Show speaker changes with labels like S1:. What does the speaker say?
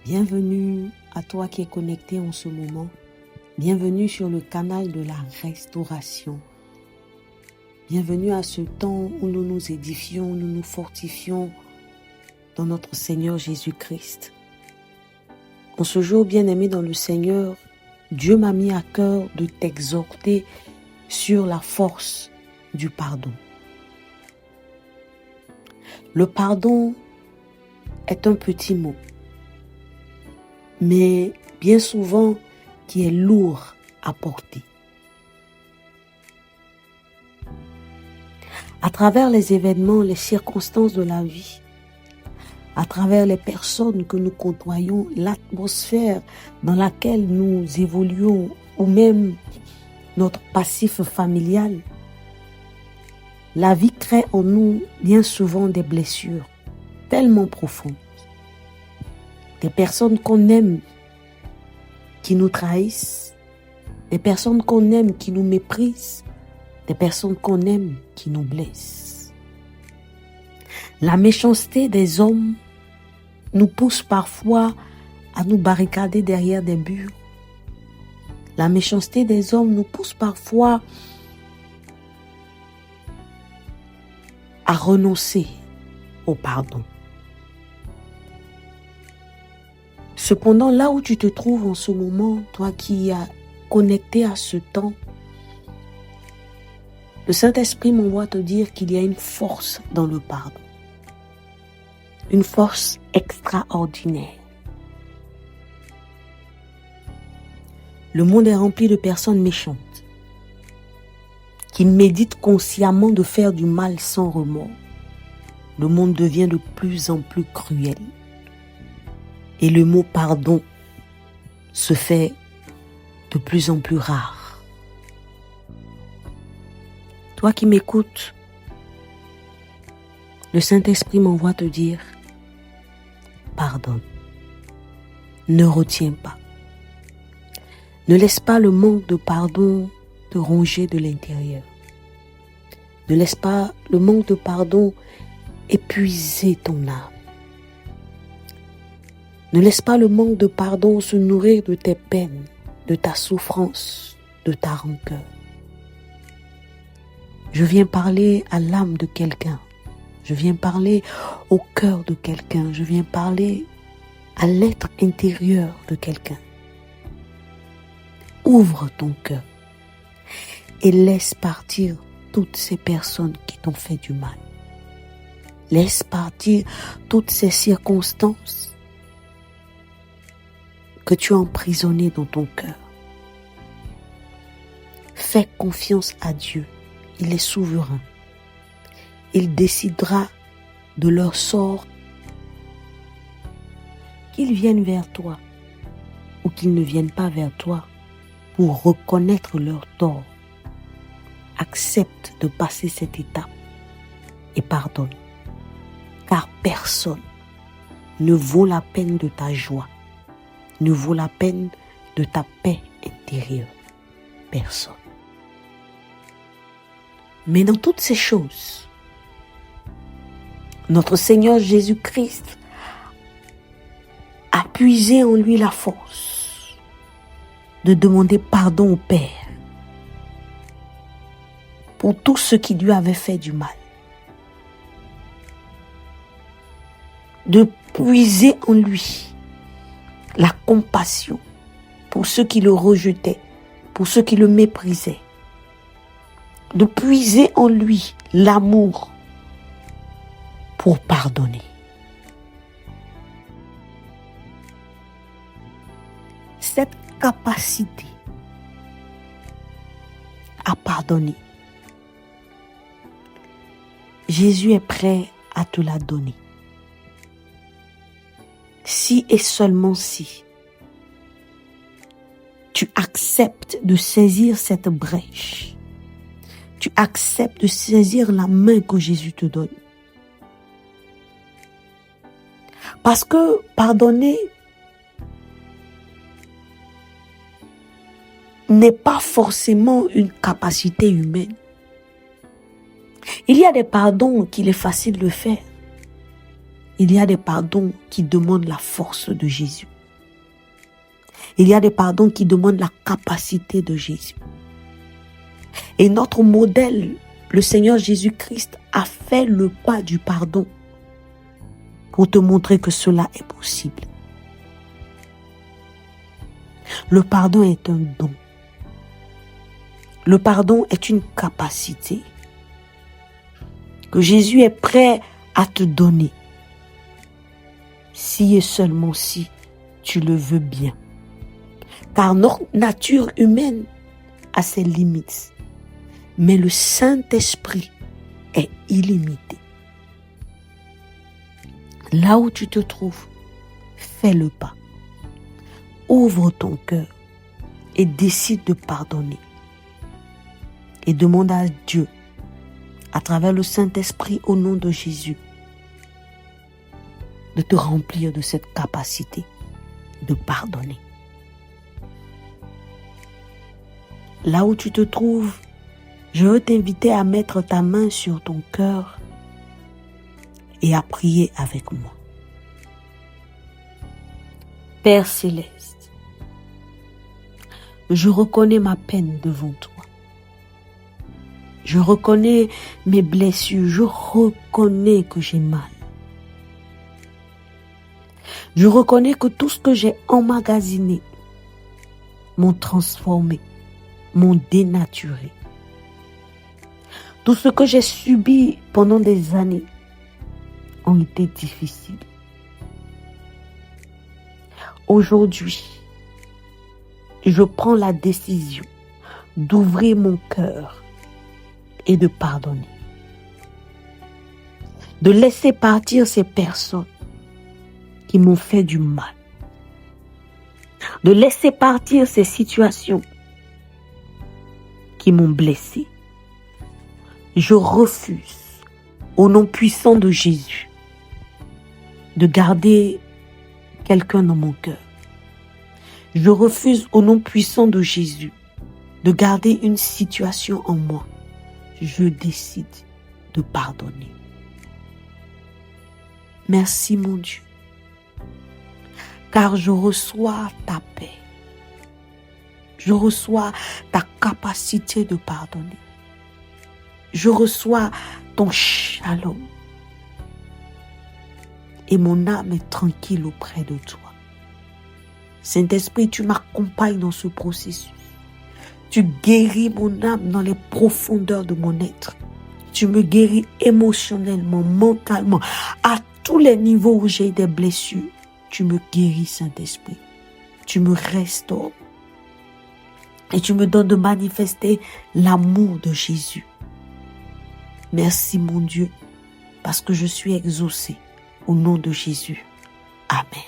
S1: Bienvenue à toi qui es connecté en ce moment. Bienvenue sur le canal de la restauration. Bienvenue à ce temps où nous nous édifions, nous nous fortifions dans notre Seigneur Jésus-Christ. En ce jour bien-aimé dans le Seigneur, Dieu m'a mis à cœur de t'exhorter sur la force du pardon. Le pardon est un petit mot, mais bien souvent qui est lourd à porter. À travers les événements, les circonstances de la vie, à travers les personnes que nous côtoyons, l'atmosphère dans laquelle nous évoluons ou même notre passif familial, la vie crée en nous bien souvent des blessures tellement profondes. Des personnes qu'on aime qui nous trahissent, des personnes qu'on aime qui nous méprisent, des personnes qu'on aime qui nous blessent. La méchanceté des hommes nous pousse parfois à nous barricader derrière des murs. La méchanceté des hommes nous pousse parfois à renoncer au pardon. Cependant, là où tu te trouves en ce moment, toi qui es connecté à ce temps, le Saint-Esprit m'envoie te dire qu'il y a une force dans le pardon. Une force extraordinaire. Le monde est rempli de personnes méchantes qui méditent consciemment de faire du mal sans remords. Le monde devient de plus en plus cruel. Et le mot pardon se fait de plus en plus rare. Toi qui m'écoutes, le Saint-Esprit m'envoie te dire, pardonne. Ne retiens pas. Ne laisse pas le manque de pardon te ronger de l'intérieur. Ne laisse pas le manque de pardon épuiser ton âme. Ne laisse pas le manque de pardon se nourrir de tes peines, de ta souffrance, de ta rancœur. Je viens parler à l'âme de quelqu'un. Je viens parler au cœur de quelqu'un. Je viens parler à l'être intérieur de quelqu'un. Ouvre ton cœur et laisse partir toutes ces personnes qui t'ont fait du mal. Laisse partir toutes ces circonstances que tu as emprisonnées dans ton cœur. Fais confiance à Dieu. Il est souverain. Il décidera de leur sort, qu'ils viennent vers toi ou qu'ils ne viennent pas vers toi pour reconnaître leur tort. Accepte de passer cette étape et pardonne. Car personne ne vaut la peine de ta joie, ne vaut la peine de ta paix intérieure. Personne. Mais dans toutes ces choses, notre Seigneur Jésus-Christ a puisé en lui la force de demander pardon au Père pour tout ce qui lui avait fait du mal. De puiser en lui la compassion pour ceux qui le rejetaient, pour ceux qui le méprisaient. De puiser en lui l'amour pour pardonner. Cette capacité à pardonner, Jésus est prêt à te la donner. Si et seulement si tu acceptes de saisir cette brèche, tu acceptes de saisir la main que Jésus te donne. Parce que pardonner n'est pas forcément une capacité humaine. Il y a des pardons qu'il est facile de faire. il y a des pardons qui demandent la force de Jésus. Il y a des pardons qui demandent la capacité de Jésus. Et notre modèle, le Seigneur Jésus-Christ, a fait le pas du pardon pour te montrer que cela est possible. Le pardon est un don. Le pardon est une capacité que Jésus est prêt à te donner, si et seulement si tu le veux bien. Car notre nature humaine a ses limites, mais le Saint-Esprit est illimité. Là où tu te trouves, fais le pas. Ouvre ton cœur et décide de pardonner. Et demande à Dieu, à travers le Saint-Esprit, au nom de Jésus, de te remplir de cette capacité de pardonner. Là où tu te trouves, je veux t'inviter à mettre ta main sur ton cœur et à prier avec moi. Père céleste, je reconnais ma peine devant toi. Je reconnais mes blessures, je reconnais que j'ai mal. Je reconnais que tout ce que j'ai emmagasiné m'ont transformé, m'ont dénaturé. Tout ce que j'ai subi pendant des années ont été difficiles. Aujourd'hui, je prends la décision d'ouvrir mon cœur et de pardonner. De laisser partir ces personnes qui m'ont fait du mal. De laisser partir ces situations qui m'ont blessé. Je refuse, au nom puissant de Jésus, de garder quelqu'un dans mon cœur. Je refuse, au nom puissant de Jésus, de garder une situation en moi. Je décide de pardonner. Merci mon Dieu, car je reçois ta paix. Je reçois ta capacité de pardonner. Je reçois ton shalom. Et mon âme est tranquille auprès de toi. Saint-Esprit, tu m'accompagnes dans ce processus. Tu guéris mon âme dans les profondeurs de mon être. Tu me guéris émotionnellement, mentalement, à tous les niveaux où j'ai des blessures. Tu me guéris, Saint-Esprit. Tu me restaures. Et tu me donnes de manifester l'amour de Jésus. Merci mon Dieu, parce que je suis exaucé au nom de Jésus. Amen.